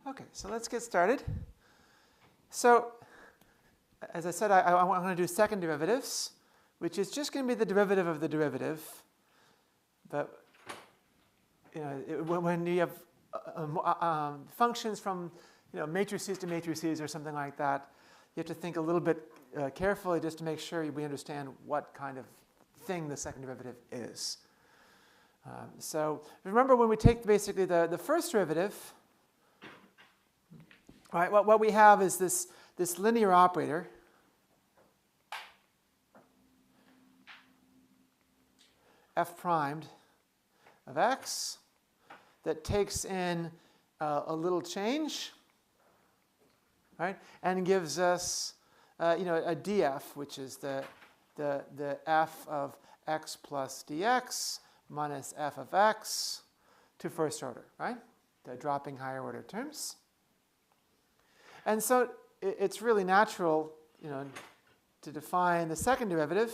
Okay, so let's get started. So, as I said, I want to do second derivatives, which is just going to be the derivative of the derivative. But when you have functions from matrices to matrices or something like that, you have to think a little bit carefully just to make sure we understand what kind of thing the second derivative is. So remember, when we take basically the first derivative, right, what we have is this linear operator f primed of x that takes in a little change, right, and gives us a df, which is the f of x plus dx minus f of x to first order, right? The dropping higher order terms. And so it's really natural, to define the second derivative.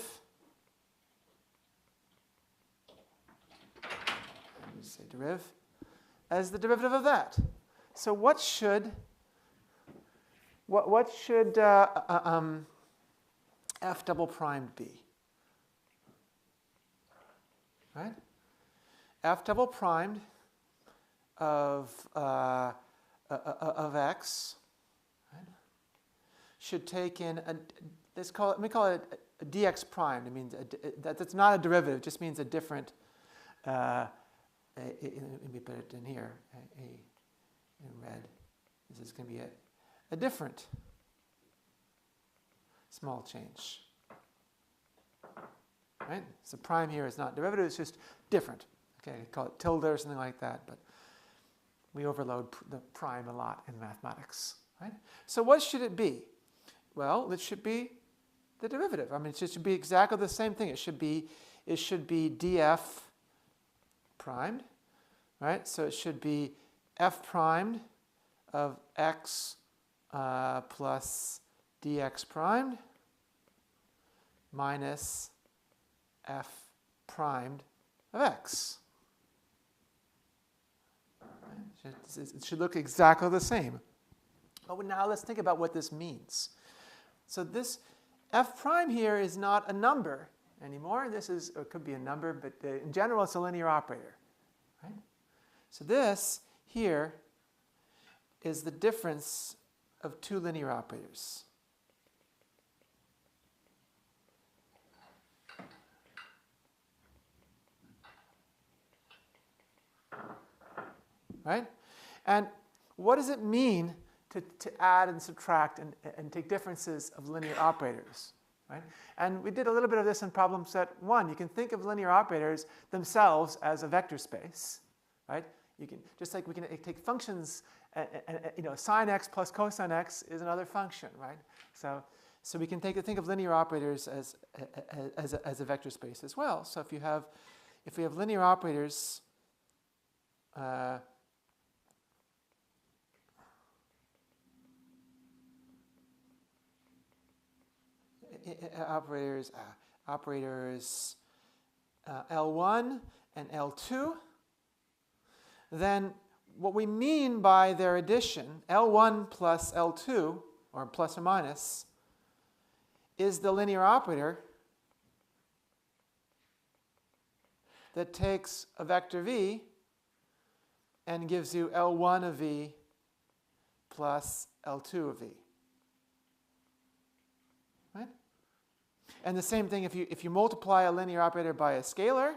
Let me say deriv as the derivative of that. So what should f double primed be? Right? F double primed of x, right, should take in let me call it a dx primed. It means that's not a derivative. It just means a different. Let me put it in here. In red. This is going to be a different small change. Right? So prime here is not derivative, it's just different. Okay, call it tilde or something like that, but we overload the prime a lot in mathematics. Right? So what should it be? Well, it should be the derivative. I mean, it should be exactly the same thing. It should be df primed, right? So it should be f primed of x plus dx primed minus f primed of x. It should look exactly the same. But now let's think about what this means. So this f prime here is not a number anymore. This is, or it could be a number, but in general it's a linear operator. Right? So this here is the difference of two linear operators. Right? And what does it mean to add and subtract and take differences of linear operators? Right? And we did a little bit of this in problem set 1. You can think of linear operators themselves as a vector space. Right? You can, just like we can take functions, sine x plus cosine x is another function. Right? So we can think of linear operators as a vector space as well. So if we have linear operators, operators L1 and L2, then what we mean by their addition, L1 plus L2, or plus or minus, is the linear operator that takes a vector v and gives you L1 of v plus L2 of v. Right? And the same thing, if you multiply a linear operator by a scalar,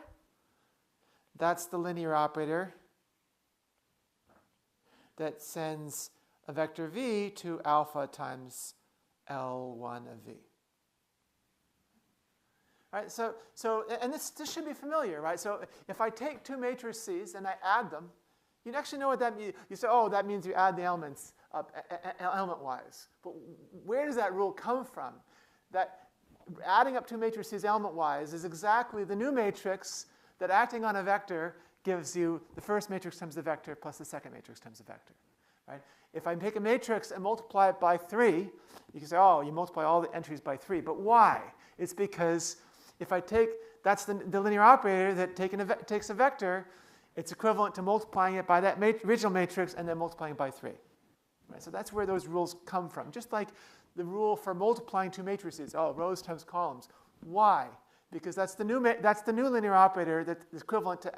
that's the linear operator that sends a vector v to alpha times L1 of v. Right, so and this should be familiar, right? So if I take two matrices and I add them, you actually know what that means. You say, oh, that means you add the elements up element-wise. But where does that rule come from? That adding up two matrices element-wise is exactly the new matrix that acting on a vector gives you the first matrix times the vector plus the second matrix times the vector. Right? If I take a matrix and multiply it by 3, you can say, oh, you multiply all the entries by 3. But why? It's because if I take, that's the linear operator that takes a vector, it's equivalent to multiplying it by that original matrix and then multiplying it by 3. Right? So that's where those rules come from. Just like the rule for multiplying two matrices. Oh, rows times columns. Why? Because that's the new linear operator that's equivalent to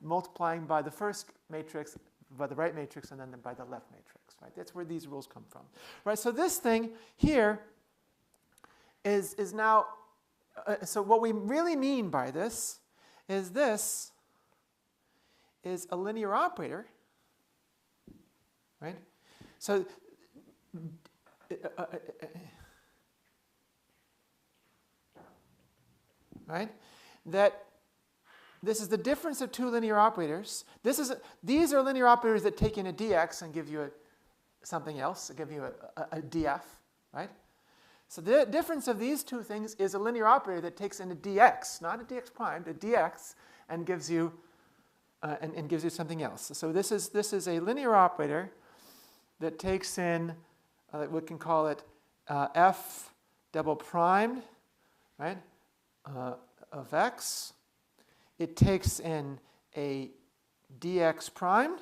multiplying by the first matrix, by the right matrix, and then by the left matrix. Right? That's where these rules come from. Right? So this thing here is now, so what we really mean by this is a linear operator. Right? So right? That this is the difference of two linear operators. These are linear operators that take in a dx and give you something else, give you a df, right? So the difference of these two things is a linear operator that takes in a dx, not a dx prime, a dx, and gives you something else. So this is a linear operator that takes in, we can call it f double primed, right, of x. It takes in a dx primed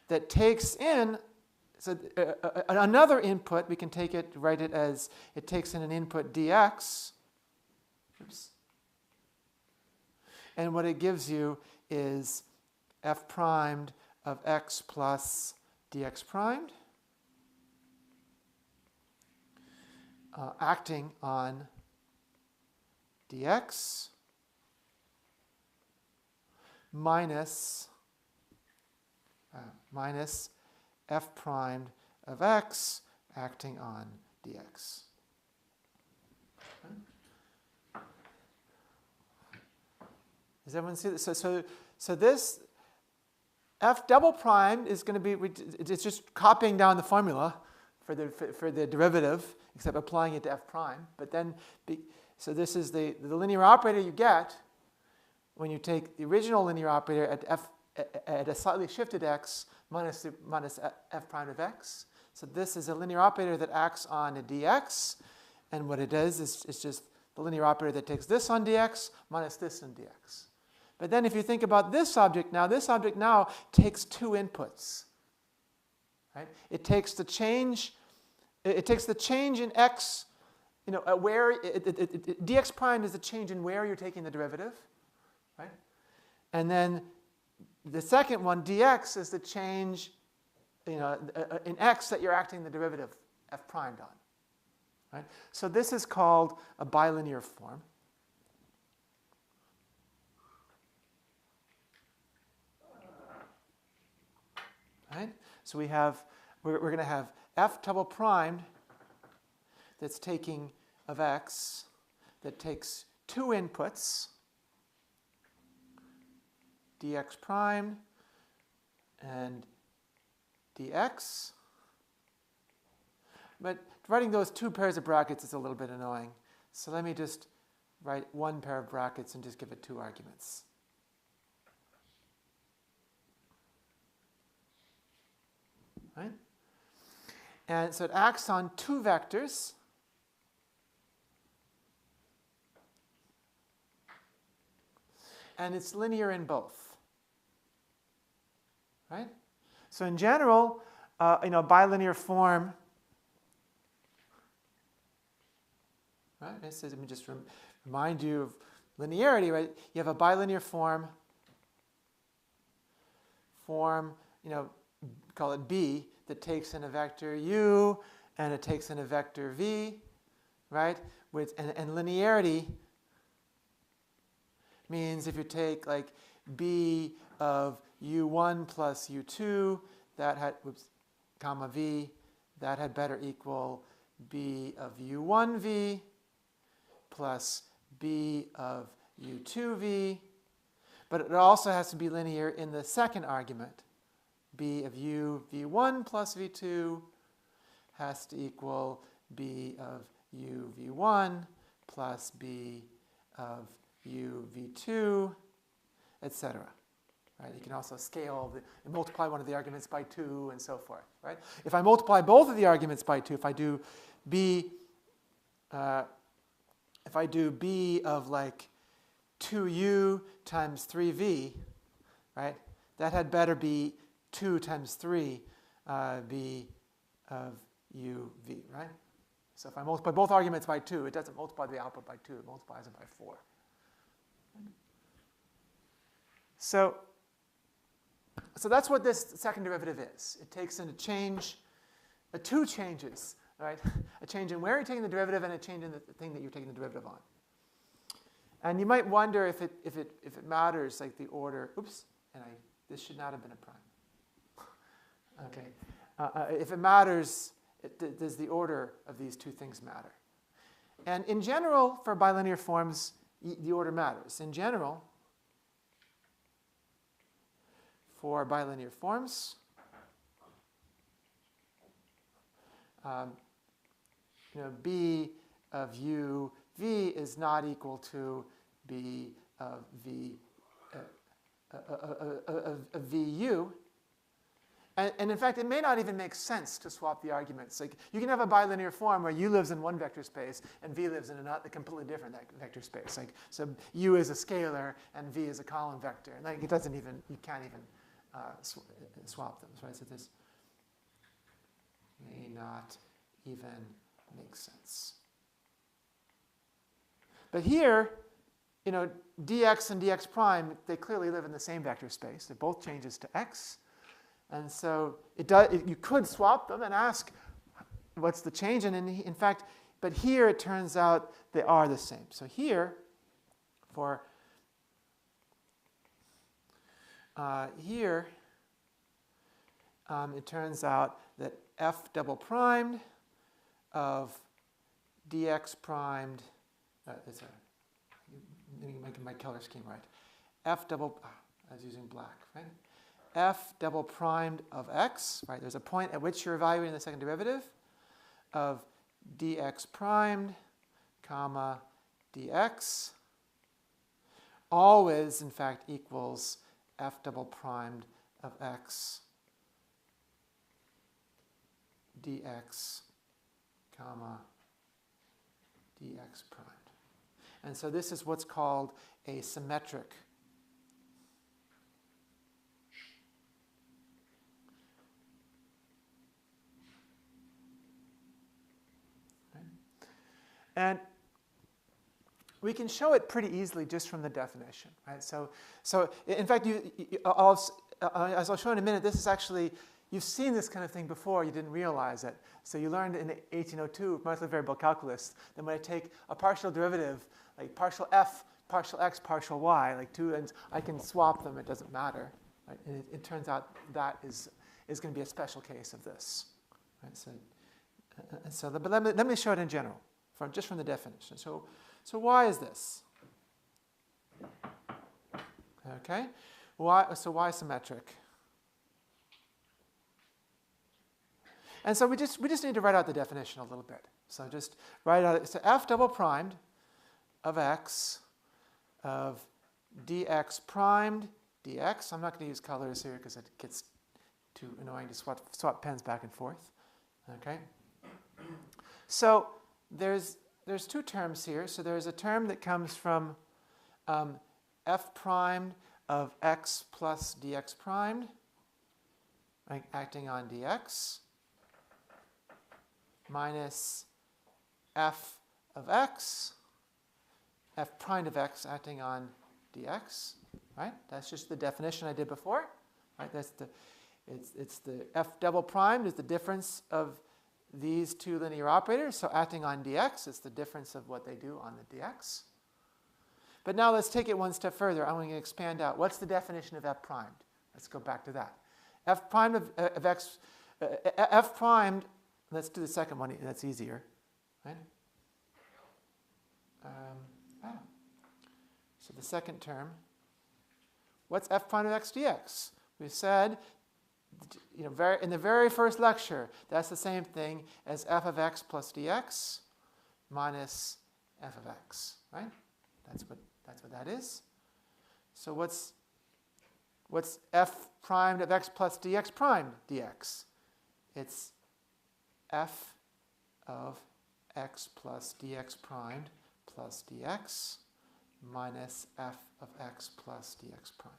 that takes in another input. We can write it as it takes in an input dx. Oops. And what it gives you is f primed of x plus dx primed, acting on dx minus f primed of x acting on dx. Does everyone see this? So this f double prime is going to be, it's just copying down the formula for the derivative, except applying it to f prime. But then, so this is the linear operator you get when you take the original linear operator at a slightly shifted x minus f prime of x. So this is a linear operator that acts on a dx, and what it does is it's just the linear operator that takes this on dx minus this on dx. But then if you think about this object now takes two inputs. Right? It takes the change in x, where dx prime is the change in where you're taking the derivative, right? And then the second one, dx, is the change, in x that you're acting the derivative f primed on, right? So this is called a bilinear form. Right? So we're going to have f double primed that's taking of x that takes two inputs, dx prime and dx. But writing those two pairs of brackets is a little bit annoying. So let me just write one pair of brackets and just give it two arguments. Right? And so it acts on two vectors. And it's linear in both. Right? So in general, bilinear form. Right? Let me just remind you of linearity. Right? You have a bilinear form, call it B, that takes in a vector u and it takes in a vector v, right? And linearity means if you take like b of u1 plus u2, comma v, that had better equal b of u1v plus b of u2v. But it also has to be linear in the second argument. B of u v1 plus v2 has to equal b of u v1 plus b of u v2, etc. Right? You can also scale and multiply one of the arguments by 2 and so forth. Right? If I multiply both of the arguments by 2, if I do b of like 2u times 3v, right? That had better be 2 times 3 b of u v, right? So if I multiply both arguments by 2, it doesn't multiply the output by 2, it multiplies it by 4. So that's what this second derivative is. It takes in two changes, right? A change in where you're taking the derivative and a change in the thing that you're taking the derivative on. And you might wonder if it matters, like the order. Oops, and this should not have been a prime. Okay, if it matters, does the order of these two things matter? And in general, for bilinear forms, the order matters. In general, for bilinear forms, b of u v is not equal to b of v of vu. And in fact, it may not even make sense to swap the arguments. Like, you can have a bilinear form where u lives in one vector space and v lives in a completely different vector space. Like, so u is a scalar and v is a column vector. And like, you can't even swap them. Right? So this may not even make sense. But here, dx and dx prime, they clearly live in the same vector space. They're both changes to x. And so you could swap them and ask, what's the change? And in fact, but here it turns out they are the same. So here, it turns out that f double primed of dx primed, let me make my color scheme right. I was using black, right? F double primed of x, right? There's a point at which you're evaluating the second derivative of dx primed, comma, dx, always, in fact, equals f double primed of x, dx, comma, dx primed. And so this is what's called a symmetric And we can show it pretty easily just from the definition, right? So in fact, as I'll show in a minute, this is actually, you've seen this kind of thing before, you didn't realize it. So you learned in 1802, molecular variable calculus, that when I take a partial derivative, like partial f, partial x, partial y, like two, and I can swap them, it doesn't matter. Right? And it turns out that is going to be a special case of this. Right? But let me show it in general. Just from the definition. So why is this? Okay. Why symmetric? And so we just need to write out the definition a little bit. So just write out. So f double primed of x of dx primed dx. I'm not going to use colors here because it gets too annoying to swap pens back and forth. Okay. So there's two terms here. So there's a term that comes from f primed of x plus dx primed, right, acting on dx, minus f of x, f primed of x acting on dx. Right? That's just the definition I did before. Right? It's the f double primed is the difference of these two linear operators, so acting on dx is the difference of what they do on the dx. But now let's take it one step further. I'm going to expand out. What's the definition of f primed? Let's go back to that. F primed of x, f primed, let's do the second one. That's easier. Right? So the second term, what's f prime of x dx? We said, in the very first lecture, that's the same thing as f of x plus dx minus f of x, right? That's what that is. So what's f primed of x plus dx primed dx? It's f of x plus dx primed plus dx minus f of x plus dx primed.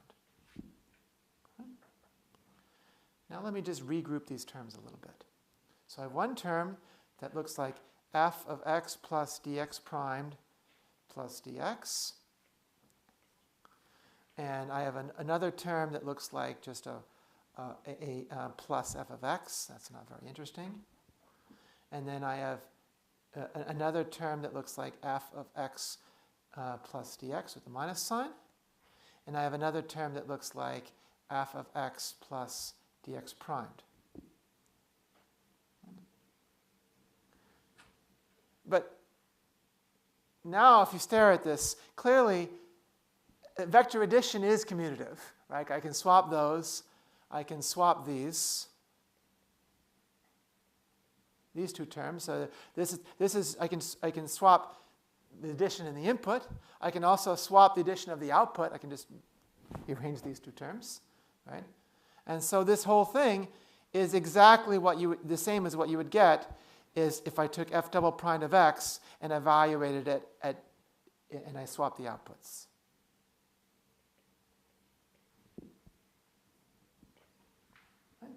Now let me just regroup these terms a little bit. So I have one term that looks like f of x plus dx primed plus dx. And I have another term that looks like just a plus f of x. That's not very interesting. And then I have another term that looks like f of x plus dx with a minus sign. And I have another term that looks like f of x plus dx primed. But now if you stare at this, clearly vector addition is commutative, right? I can swap those. I can swap these two terms. So this is I can swap the addition in the input. I can also swap the addition of the output. I can just rearrange these two terms, right? And so this whole thing is exactly the same as what you would get is if I took f double prime of x and evaluated it and I swapped the outputs. Right?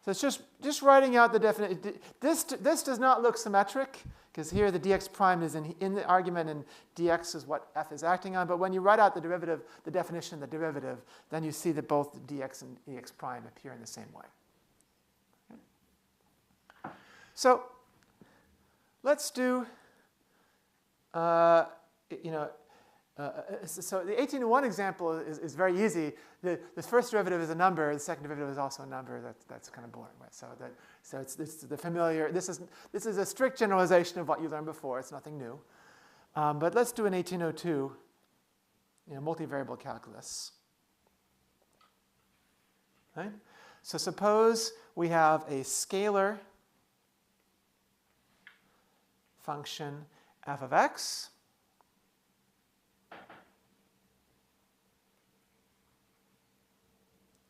So it's just writing out the definition. This does not look symmetric because here the dx prime is in the argument and dx is what f is acting on. But when you write out the derivative, the definition of the derivative, then you see that both dx and dx prime appear in the same way. So let's do, so the 18-to-1 example is very easy. The first derivative is a number. The second derivative is also a number. That's kind of boring, right? So it's the familiar. This is a strict generalization of what you learned before. It's nothing new. But let's do an 1802, multivariable calculus. Right? So suppose we have a scalar function f of x.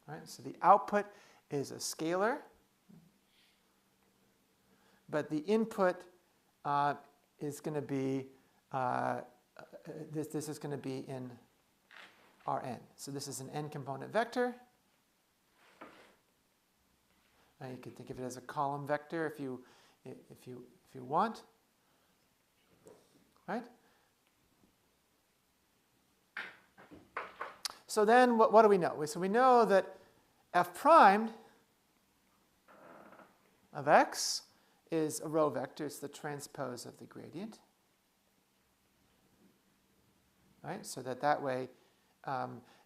Right, so the output is a scalar, but the input is going to be this is going to be in Rn. So this is an n-component vector. You could think of it as a column vector if you want. Right? So then what do we know? So we know that f primed of x is a row vector. It's the transpose of the gradient. Right? So that way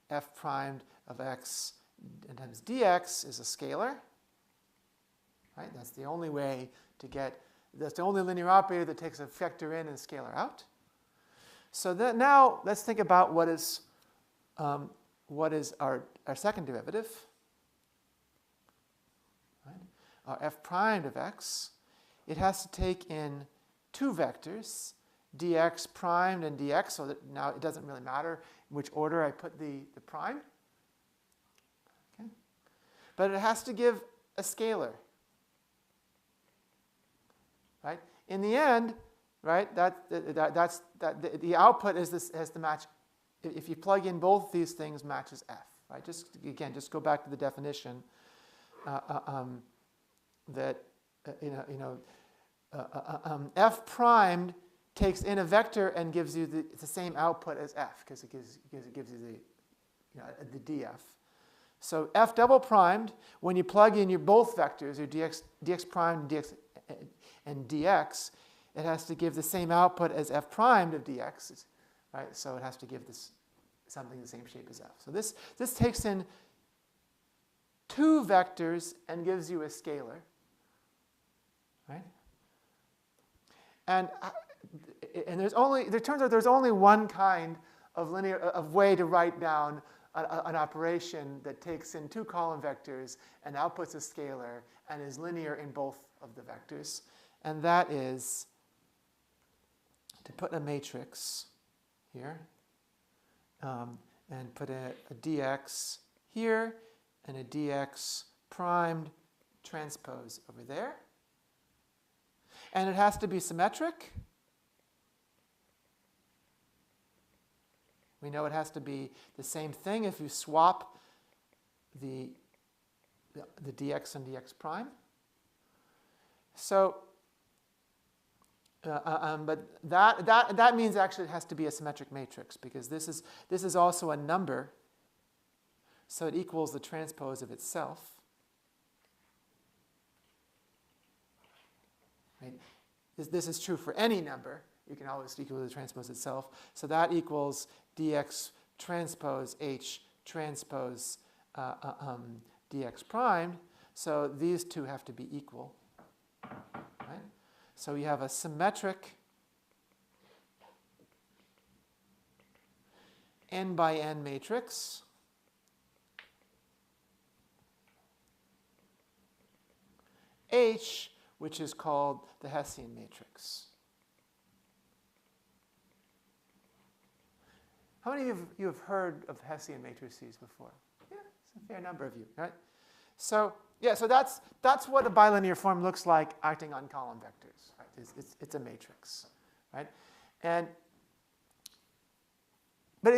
f primed of x times dx is a scalar. Right? That's the only way to get, that's the only linear operator that takes a vector in and a scalar out. So that now let's think about what is our second derivative. Right? Our f primed of x. It has to take in two vectors, dx primed and dx, so that now it doesn't really matter in which order I put the prime. Okay? But it has to give a scalar. Right? In the end, right, the output is this, has to match. If you plug in both these things, matches f. Right? Just go back to the definition that f primed takes in a vector and gives you the same output as f because it gives you the df. So f double primed, when you plug in your both vectors, your dx primed and dx, it has to give the same output as f primed of dx. Right? So it has to give this something the same shape as f. So this takes in two vectors and gives you a scalar. Right? And it turns out there's only one kind of way to write down an operation that takes in two column vectors and outputs a scalar and is linear in both of the vectors. And that is to put a matrix here and put a dx here and a dx primed transpose over there. And it has to be symmetric. We know it has to be the same thing if you swap the the dx and dx prime. So, but that means actually it has to be a symmetric matrix, because this is also a number, so it equals the transpose of itself. Right? This is true for any number. You can always equal the transpose itself. So that equals dx transpose h transpose dx primed. So these two have to be equal. Right? So you have a symmetric n by n matrix H, which is called the Hessian matrix. How many of you have heard of Hessian matrices before? Yeah, it's a fair number of you, right? So yeah, so that's what a bilinear form looks like acting on column vectors. Right? It's a matrix, right? But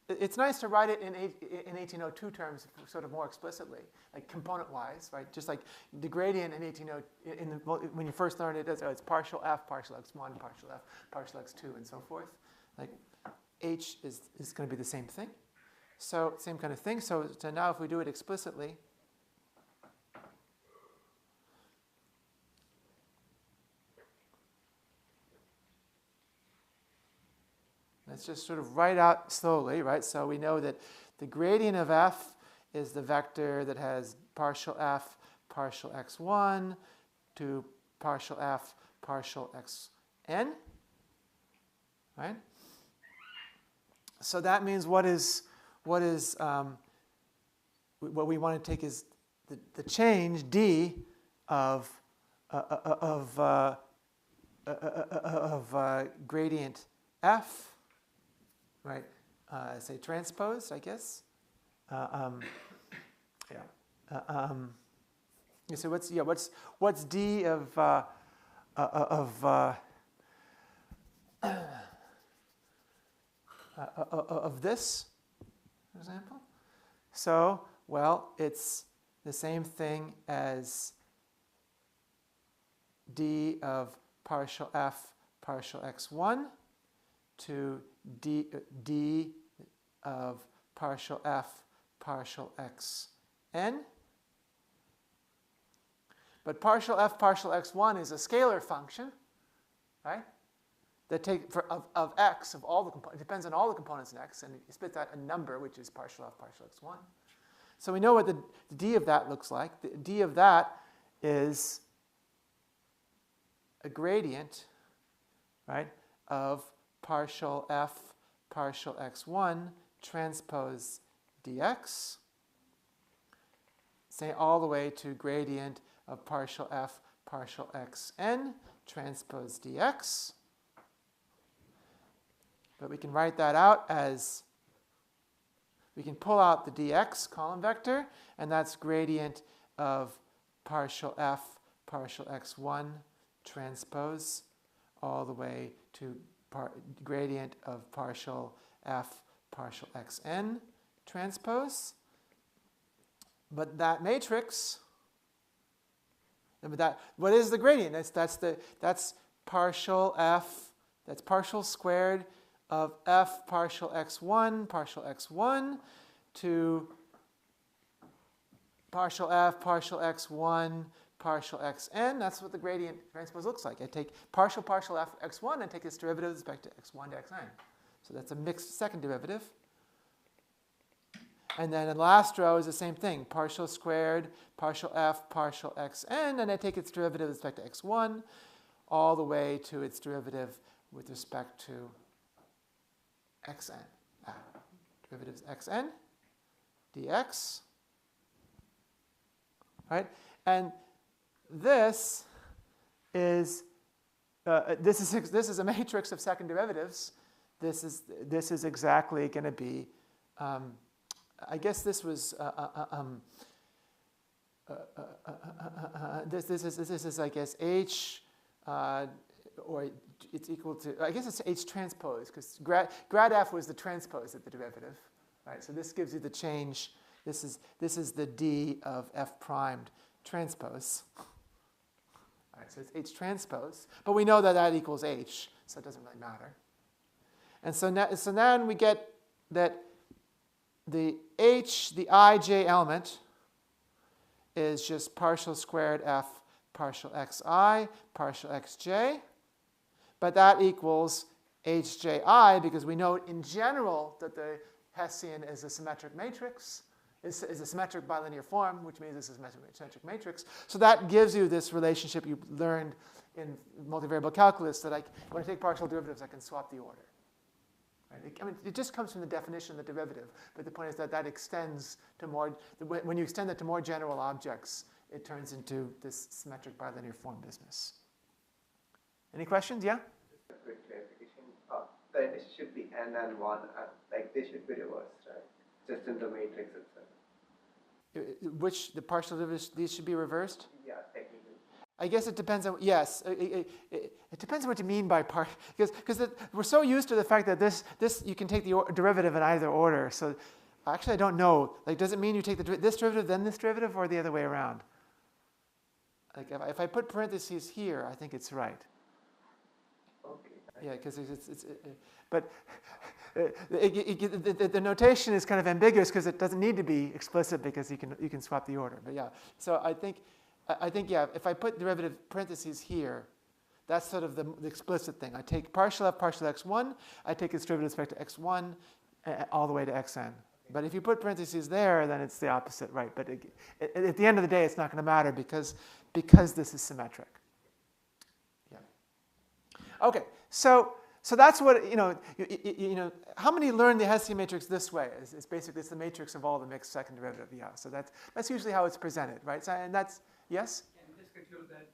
it's nice to write it in 1802 terms, sort of more explicitly, like component-wise, right? Just like the gradient in 1802, when you first learn it, it's partial f, partial x1, partial f, partial x2, and so forth. Like h is going to be the same thing. So same kind of thing. So now if we do it explicitly, let's just sort of write out slowly, right? So we know that the gradient of f is the vector that has partial f, partial x1 to partial f, partial xn, right? So that means what we want to take is the change d of gradient f, right? Say transpose, I guess. So what's d of this, for example? So, well, it's the same thing as d of partial f, partial x1 to d of partial f, partial xn. But partial f, partial x1 is a scalar function, right? That of x, of all the components, it depends on all the components in x, and it spits out a number, which is partial f, partial x1. So we know what the d of that looks like. The d of that is a gradient, right, of partial f, partial x1 transpose dx, say all the way to gradient of partial f, partial xn transpose dx. But we can write that out as, we can pull out the dx column vector, and that's gradient of partial f, partial x1 transpose all the way to gradient of partial f, partial xn transpose. But that matrix, what is the gradient? That's partial f, that's partial squared of f partial x1 to partial f, partial x1, partial xn. That's what the gradient transpose looks like. I take partial f x1 and take its derivative with respect to x1 to xn. So that's a mixed second derivative. And then in the last row is the same thing. Partial squared, partial f, partial xn, and I take its derivative with respect to x1 all the way to its derivative with respect to xn. Derivative is xn dx. Right? And this is a matrix of second derivatives. This is exactly going to be. I guess this was. This is I guess h, or it's equal to. I guess it's h transpose, because grad f was the transpose of the derivative, right? So this gives you the change This is the D of F primed transpose. All right, so it's H transpose. But we know that that equals H, so it doesn't really matter. And so now we get that the H, the ij element, is just partial squared F partial xi partial xj. But that equals hjI because we know in general that the Hessian is a symmetric matrix, is a symmetric bilinear form, which means this is a symmetric matrix. So that gives you this relationship you learned in multivariable calculus that when I take partial derivatives, I can swap the order. Right? I mean, it just comes from the definition of the derivative, but the point is that that extends to more, when you extend it to more general objects, it turns into this symmetric bilinear form business. Any questions? Yeah? Just a quick clarification. Then it should be n and 1, like they should be reversed, right? Just in the matrix itself. Which, the partial derivatives, these should be reversed? Yeah, technically. I guess it depends on, yes, it depends on what you mean by part, because we're so used to the fact that this you can take the derivative in either order. So actually I don't know, like does it mean you take this derivative then this derivative or the other way around? Like if I put parentheses here, I think it's right. Okay. Yeah, because but the notation is kind of ambiguous because it doesn't need to be explicit because you can swap the order. But yeah, so I think yeah, if I put derivative parentheses here, that's sort of the explicit thing. I take partial f partial x1, I take its derivative with respect to x1 all the way to xn. But if you put parentheses there, then it's the opposite, right? But at the end of the day, it's not going to matter because this is symmetric. Yeah. Okay, so that's what, you know, how many learn the Hessian matrix this way? It's basically it's the matrix of all the mixed second derivative. Yeah, so that's usually how it's presented, right? So, and that's, yes? Can you just conclude that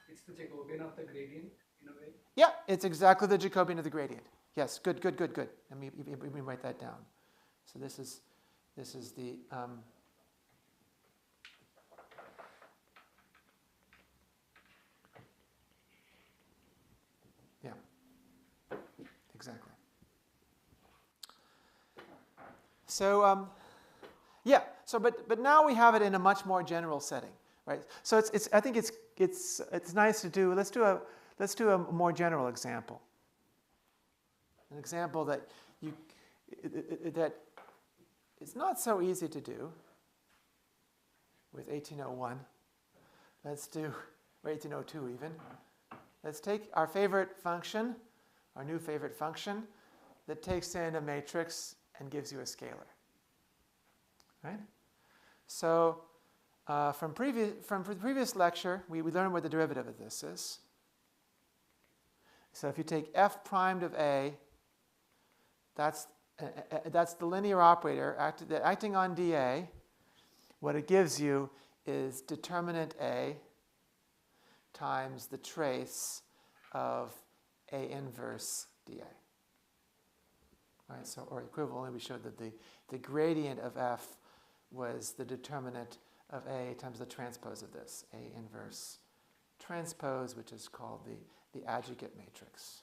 it's the Jacobian of the gradient in a way? Yeah, it's exactly the Jacobian of the gradient. Yes, good. Let me write that down. So this is the yeah, exactly. So yeah. So but now we have it in a much more general setting, right? So I think it's nice to do. Let's do a more general example. An example that that it's not so easy to do with 1801. Let's do, or 1802 even. Let's take our favorite function, our new favorite function, that takes in a matrix and gives you a scalar. Right? So from the previous lecture, we learned what the derivative of this is. So if you take f primed of a, that's the linear operator acting on dA. What it gives you is determinant A times the trace of A inverse dA. Right, so, or equivalently, we showed that the gradient of F was the determinant of A times the transpose of this, A inverse transpose, which is called the adjugate matrix.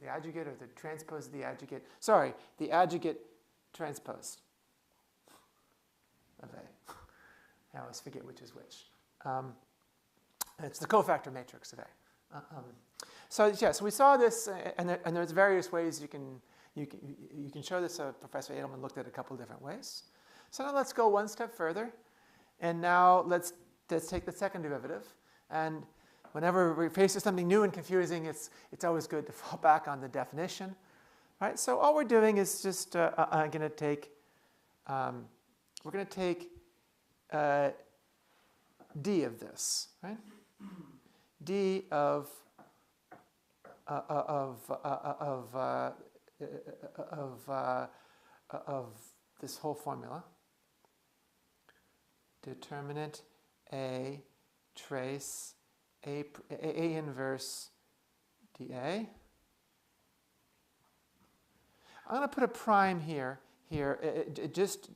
The adjugate or the transpose of the adjugate. Sorry, the adjugate transpose of A. I always forget which is which. It's the cofactor matrix of A. So we saw this, and there's various ways you can show this. Professor Edelman looked at a couple of different ways. So now let's go one step further, and now let's take the second derivative. And whenever we're faced with something new and confusing, it's always good to fall back on the definition, right? So all we're doing is just we're going to take d of this, right? D of this whole formula. Determinant A trace A inverse dA. I'm going to put a prime here just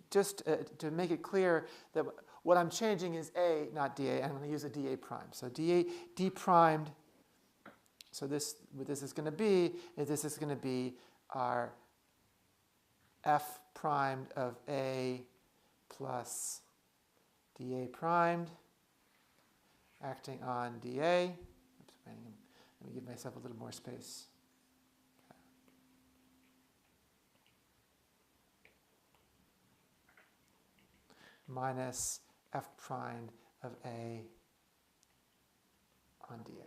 to make it clear that what I'm changing is A, not dA. I'm going to use a dA prime. So d primed. So what this is going to be is this is going to be our f primed of A plus dA primed acting on dA. Oops, let me give myself a little more space. Minus f primed of A on dA.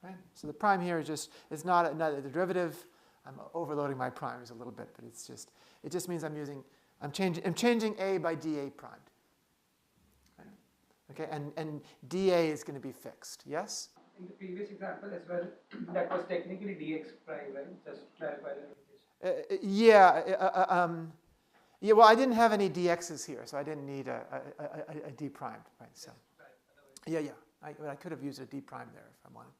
Right? So the prime here is not the derivative. I'm overloading my primes a little bit, but it just means I'm changing A by dA primed. Right? Okay, and dA is going to be fixed. Yes? In the previous example as well, that was technically dx prime, right? Just clarify the notation. Yeah, well, I didn't have any dx's here, so I didn't need a d primed, right? So, yeah. I could have used a d prime there if I wanted.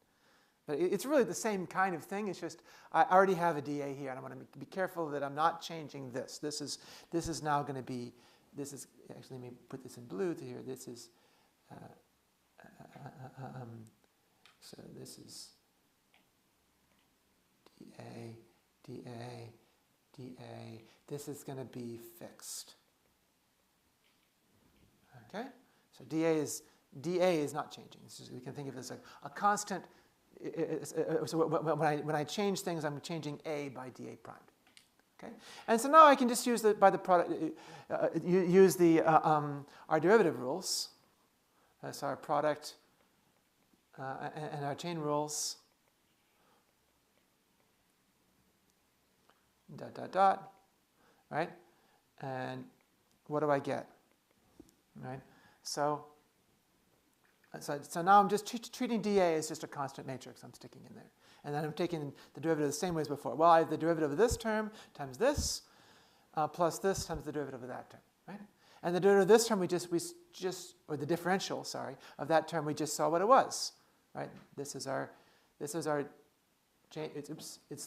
But it's really the same kind of thing. It's just I already have a dA here, and I want to be careful that I'm not changing this. This is now going to be. This is actually, let me put this in blue to here. This is. So this is dA, dA, dA. This is going to be fixed. Okay? So dA is not changing. We can think of it as a constant. So when I change things, I'm changing A by dA primed. Okay? And so now I can just use our derivative rules. That's our product and our chain rules. Dot, dot, dot. Right? And what do I get? Right? So now I'm just treating dA as just a constant matrix I'm sticking in there. And then I'm taking the derivative the same way as before. Well, I have the derivative of this term times this, plus this times the derivative of that term. Right? And the derivative of this term, or the differential, sorry, of that term, we just saw what it was. Right? This is our it's this. It's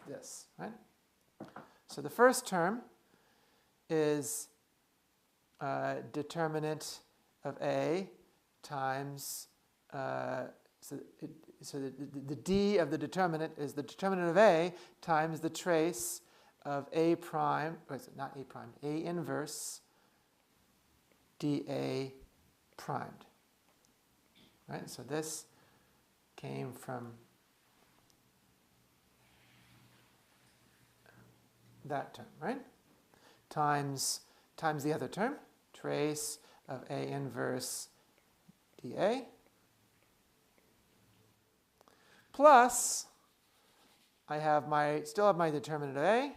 this, right? So the first term is determinant of A times, so the D of the determinant is the determinant of A times the trace of A prime, not A prime, A inverse dA primed. Right? So this came from that term, right? Times the other term, trace of A inverse dA, plus I still have my determinant of A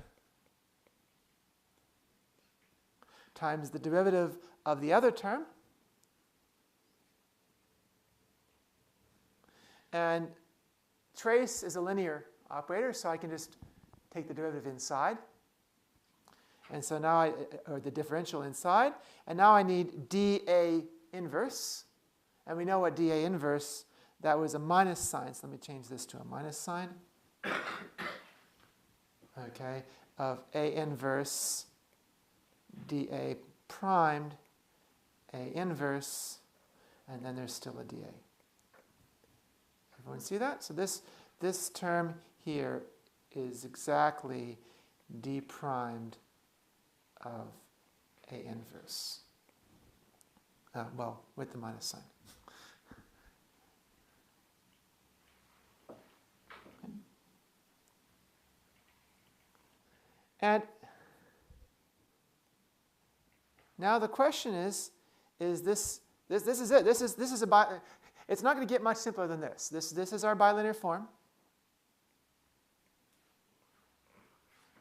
times the derivative of the other term, and trace is a linear operator, so I can just take the derivative inside. And so now or the differential inside. And now I need dA inverse. And we know what dA inverse, that was a minus sign. So let me change this to a minus sign. Okay, of A inverse dA primed, A inverse, and then there's still a dA. Everyone see that? So this term here is exactly d primed of A inverse. Well, with the minus sign. And now the question is this is it. This is it's not going to get much simpler than this. This is our bilinear form.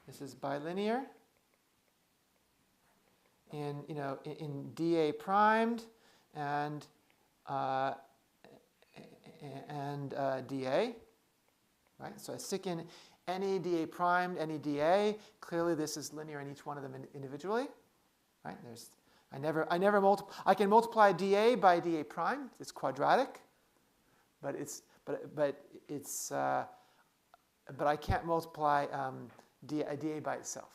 This is bilinear in dA primed and dA. Right? So I stick in any dA primed, any dA. Clearly, this is linear in each one of them individually. Right? I can multiply dA by dA prime. It's quadratic, but I can't multiply dA by itself.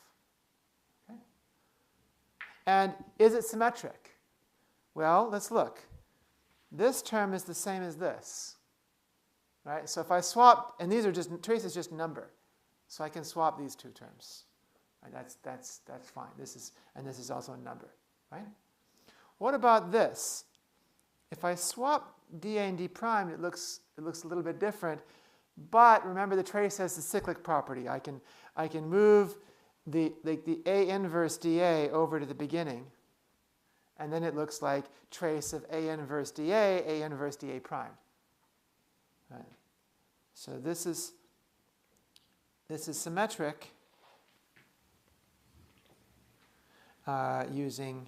Okay? And is it symmetric? Well, let's look. this term is the same as this. Right? So if I swap, and these are just, trace is just number. So I can swap these two terms. Right? That's fine. And this is also a number. Right? What about this? If I swap dA and d prime, it looks a little bit different. But remember, the trace has the cyclic property. I can move the A inverse dA over to the beginning. And then it looks like trace of A inverse dA, A inverse dA prime. Right. So this is symmetric using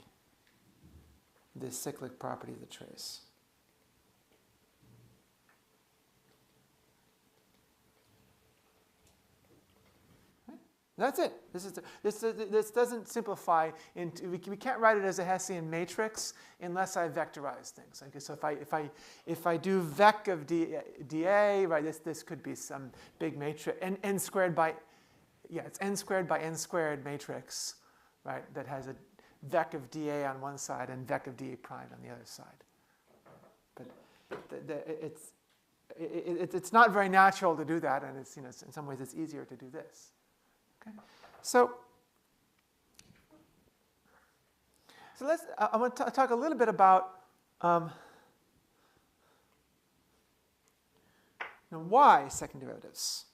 this cyclic property of the trace. That's it. This doesn't simplify into. We can't write it as a Hessian matrix unless I vectorize things. Okay, so if I do vec of dA, right? This could be some big matrix n squared by, it's n squared by n squared matrix, right? That has a vec of dA on one side and vec of dA prime on the other side. But it's not very natural to do that, and it's, in some ways it's easier to do this. Okay. So I want to talk a little bit about why second derivatives.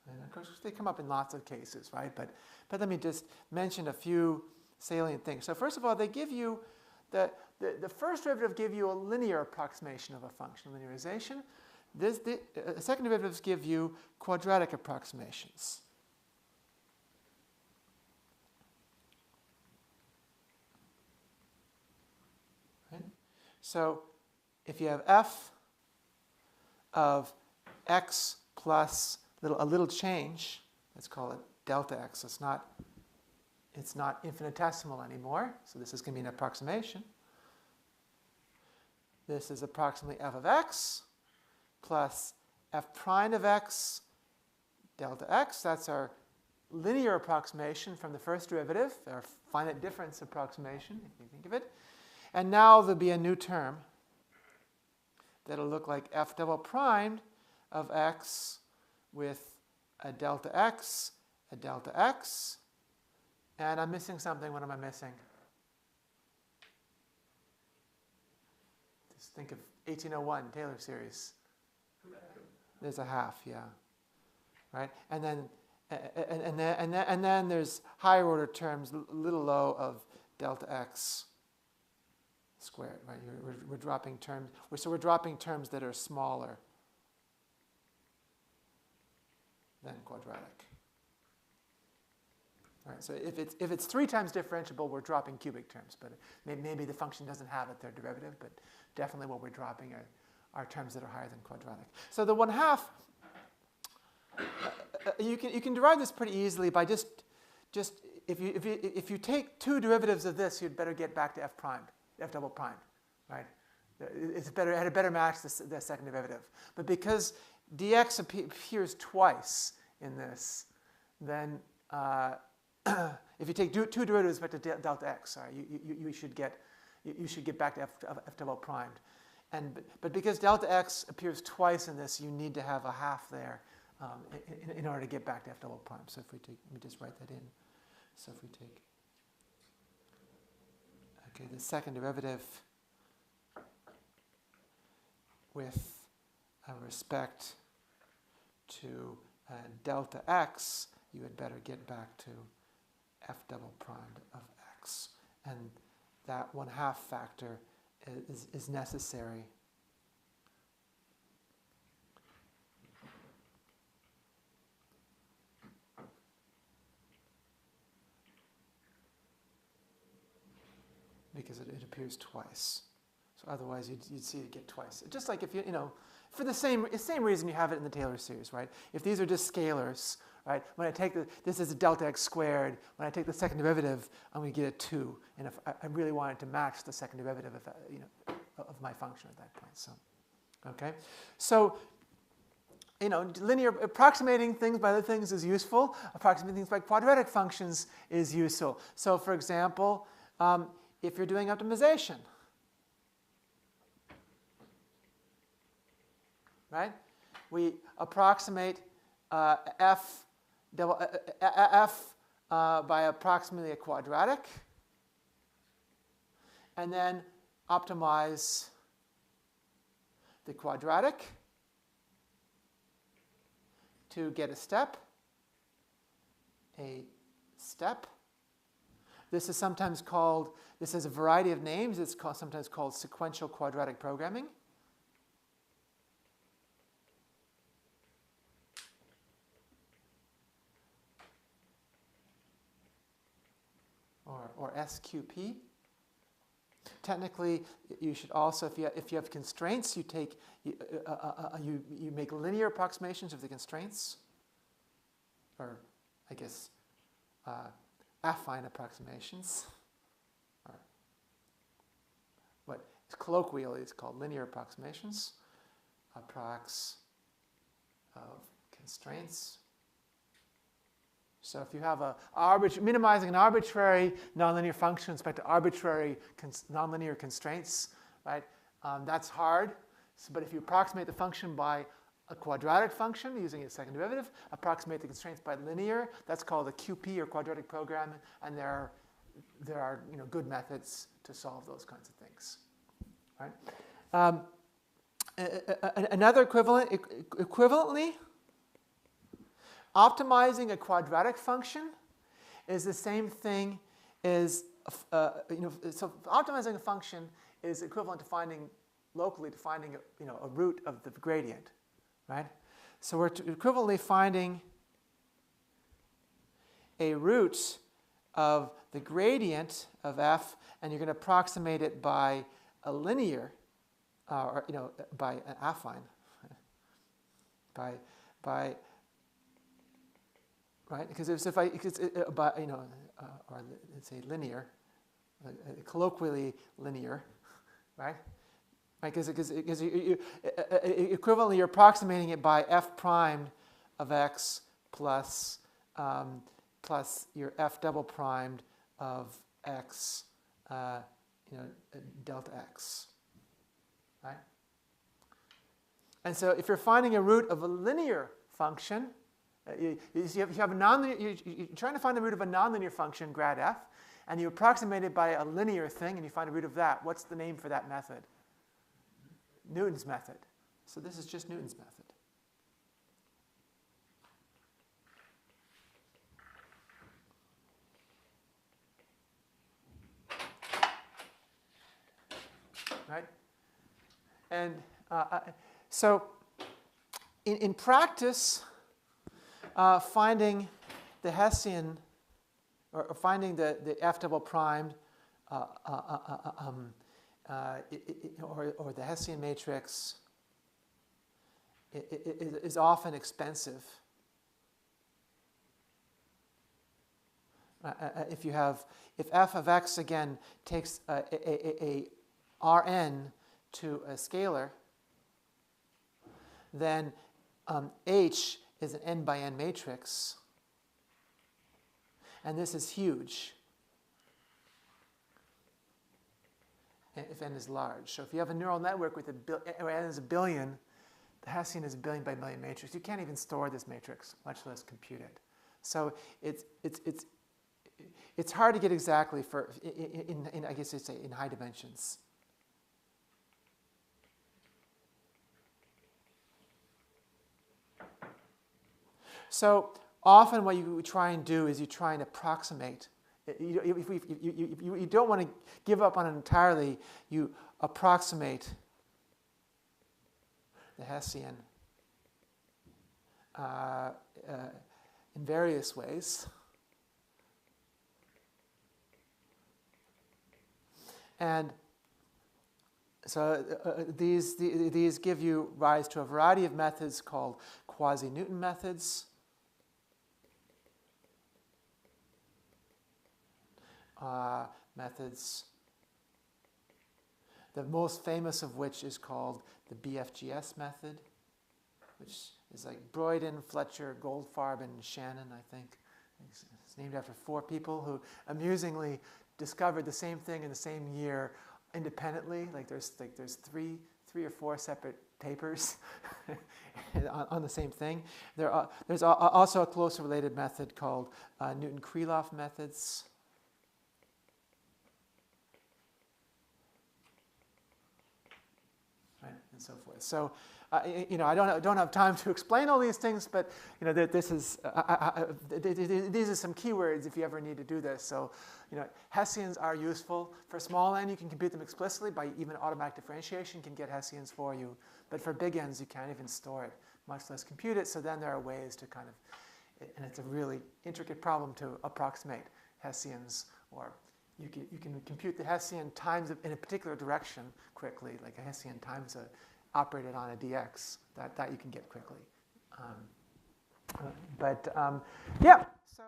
And of course, they come up in lots of cases, right? But let me just mention a few salient things. So first of all, they give you the first derivative give you a linear approximation of a function, linearization. The second derivatives give you quadratic approximations. Right? So if you have f of x plus a little change, let's call it delta x. It's not infinitesimal anymore, so this is going to be an approximation. This is approximately f of x plus f prime of x delta x. That's our linear approximation from the first derivative, our finite difference approximation, if you think of it. And now there'll be a new term that'll look like f double primed of x with a delta x, and I'm missing something. What am I missing? Just think of 1801, Taylor series. There's a half, yeah. Right? And then there's higher order terms, little o of delta x squared, right? We're dropping terms. So we're dropping terms that are smaller than quadratic. All right, so if it's 3 times differentiable, we're dropping cubic terms, but maybe the function doesn't have a third derivative, but definitely what we're dropping are terms that are higher than quadratic. So the 1/2, you can derive this pretty easily by just if you take 2 derivatives of this, you'd better get back to f prime, f double prime, right? It had a better match the second derivative, but because dx appears twice in this, then if you take 2 derivatives back to delta x, sorry, you should get back to f double primed, but because delta x appears twice in this, you need to have a half there in order to get back to f double prime. So if we take, let me just write that in. So if we take, okay, the second derivative with respect to delta x, you had better get back to f double primed of x. And that 1/2 factor is necessary because it appears twice. So otherwise you'd see it get twice. Just like if for the same reason you have it in the Taylor series, right? If these are just scalars, right? When I take this is a delta x squared. When I take the second derivative, I'm going to get a 2. And if I really wanted to match the second derivative of my function at that point. So, okay. So linear approximating things by other things is useful. Approximating things by quadratic functions is useful. So, for example, if you're doing optimization, right? We approximate f by approximately a quadratic, and then optimize the quadratic to get a step. This is sometimes called, this has a variety of names. It's sometimes called sequential quadratic programming. Or SQP. Technically, you should also, if you have constraints, you make linear approximations of the constraints, or I guess affine approximations, or what colloquially is called linear approximations, approx of constraints. So if you have minimizing an arbitrary nonlinear function with respect to arbitrary nonlinear constraints, right? That's hard. But if you approximate the function by a quadratic function using its second derivative, approximate the constraints by linear, that's called a QP or quadratic program, and there are good methods to solve those kinds of things. Right? Another equivalently. Optimizing a quadratic function is the same thing as, so optimizing a function is equivalent to locally finding a root of the gradient, right? So we're equivalently finding a root of the gradient of f, and you're going to approximate it by a linear, or by an affine, by right? Because if I, or let's say linear, colloquially linear, right? Because equivalently, you're approximating it by f primed of x plus your f double primed of x, delta x, right? And so if you're finding a root of a linear function, you're trying to find the root of a nonlinear function, grad f, and you approximate it by a linear thing, and you find a root of that. What's the name for that method? Newton's method. So this is just Newton's method. Right? And so in practice, finding the Hessian, or finding the f double primed, or the Hessian matrix is often expensive. If f of x again takes a Rn to a scalar, then H is an n by n matrix, and this is huge if n is large. So if you have a neural network with where n is a billion, the Hessian is a billion by million matrix. You can't even store this matrix, much less compute it. So it's hard to get exactly for in I guess you'd say in high dimensions. So often what you try and do is you try and approximate. You don't want to give up on it entirely. You approximate the Hessian in various ways. And so these give you rise to a variety of methods called quasi-Newton methods. Methods, the most famous of which is called the BFGS method. which is like Broyden, Fletcher, Goldfarb, and Shannon, I think. It's named after 4 people who amusingly discovered the same thing in the same year independently. There's 3 or 4 separate papers on the same thing. There's also a closely related method called Newton-Kreloff methods. Right, and so forth. So, I don't have time to explain all these things, but these are some keywords if you ever need to do this. So, Hessians are useful. For small n, you can compute them explicitly by even automatic differentiation can get Hessians for you. But for big n's, you can't even store it, much less compute it. So then there are ways to kind of, and it's a really intricate problem to approximate Hessians, or you can compute the Hessian times in a particular direction quickly, like a Hessian times operated on a dx, that you can get quickly. Yeah, so.